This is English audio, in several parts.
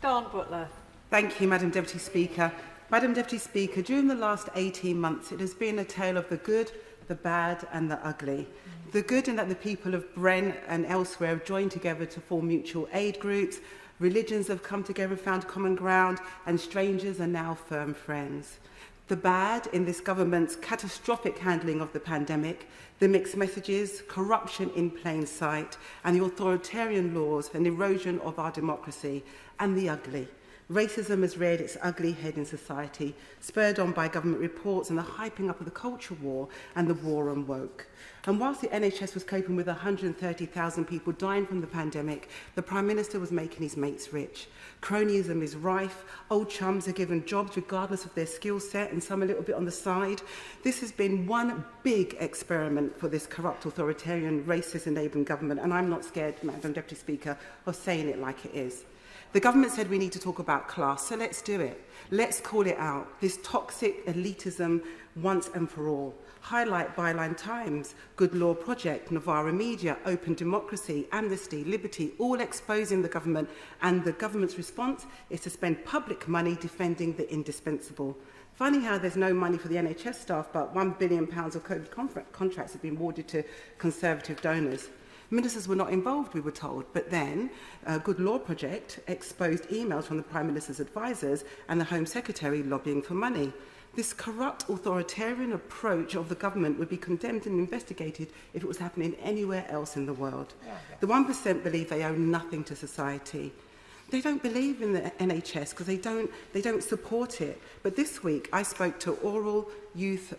Dawn Butler. Thank you, Madam Deputy Speaker. Madam Deputy Speaker, during the last 18 months, it has been a tale of the good, the bad and the ugly. The good in that the people of Brent and elsewhere have joined together to form mutual aid groups, religions have come together and found common ground, and strangers are now firm friends. The bad in this government's catastrophic handling of the pandemic, the mixed messages, corruption in plain sight, and the authoritarian laws and erosion of our democracy. And the ugly. Racism has reared its ugly head in society, spurred on by government reports and the hyping up of the culture war and the war on woke. And whilst the NHS was coping with 130,000 people dying from the pandemic, the Prime Minister was making his mates rich. Cronyism is rife, old chums are given jobs regardless of their skill set and some a little bit on the side. This has been one big experiment for this corrupt, authoritarian, racist-enabling government, and I'm not scared, Madam Deputy Speaker, of saying it like it is. The government said we need to talk about class, so let's do it. Let's call it out, this toxic elitism once and for all. Highlight Byline Times, Good Law Project, Novara Media, Open Democracy, Amnesty, Liberty, all exposing the government, and the government's response is to spend public money defending the indispensable. Funny how there's no money for the NHS staff, but £1 billion of COVID contracts have been awarded to Conservative donors. Ministers were not involved, we were told, but then Good Law Project exposed emails from the Prime Minister's advisers and the Home Secretary lobbying for money. This corrupt, authoritarian approach of the government would be condemned and investigated if it was happening anywhere else in the world. The 1% believe they owe nothing to society. They don't believe in the NHS because they don't support it. But this week I spoke to oral youth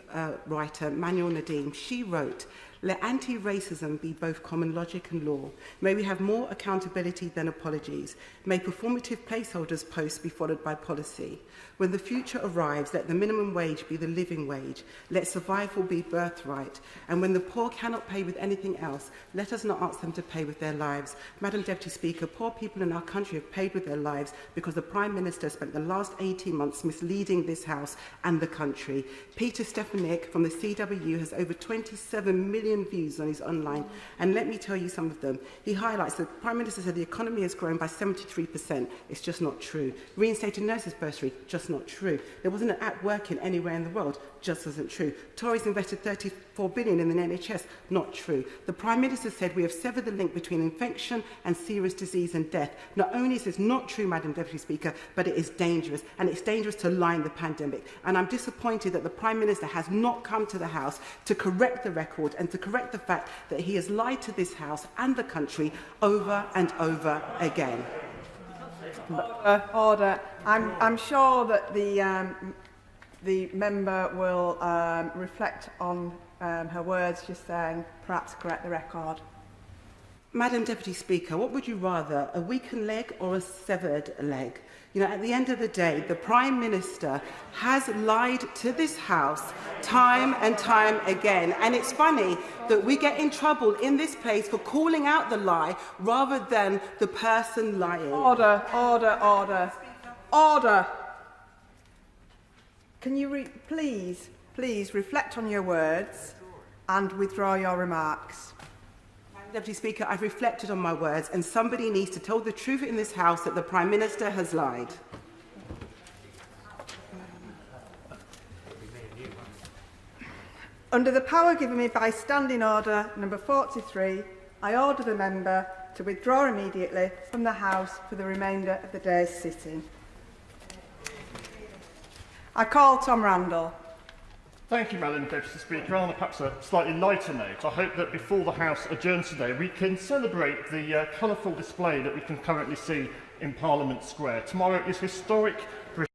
writer Manuel Nadim. She wrote, "Let anti-racism be both common logic and law. May we have more accountability than apologies. May performative placeholders posts be followed by policy. When the future arrives, let the minimum wage be the living wage. Let survival be birthright. And when the poor cannot pay with anything else, let us not ask them to pay with their lives." Madam Deputy Speaker, poor people in our country have paid with their lives because the Prime Minister spent the last 18 months misleading this House and the country. Peter Stefanik from the CWU has over 27 million views on his online, and let me tell you some of them. He highlights that the Prime Minister said the economy has grown by 73%. It's just not true. Reinstated nurses bursary, just not true. There wasn't an app working anywhere in the world, just isn't true. Tories invested 34 billion in the NHS, not true. The Prime Minister said we have severed the link between infection and serious disease and death. Not only is this not true, Madam Deputy Speaker, but it is dangerous, and it's dangerous to lie in the pandemic. And I'm disappointed that the Prime Minister has not come to the House to correct the record and to correct the fact that he has lied to this House and the country over and over again. Order. I'm sure that the member will reflect on her words just then, perhaps correct the record. Madam Deputy Speaker, what would you rather, a weakened leg or a severed leg? You know, at the end of the day, the Prime Minister has lied to this House time and time again. And it's funny that we get in trouble in this place for calling out the lie rather than the person lying. Order, order, order. Order. Can you please reflect on your words and withdraw your remarks? Deputy Speaker, I've reflected on my words, and somebody needs to tell the truth in this House that the Prime Minister has lied. Under the power given me by Standing Order number 43, I order the member to withdraw immediately from the House for the remainder of the day's sitting. I call Tom Randall. Thank you, Madam Deputy Speaker. On perhaps a slightly lighter note, I hope that before the House adjourns today, we can celebrate the colourful display that we can currently see in Parliament Square. Tomorrow is historic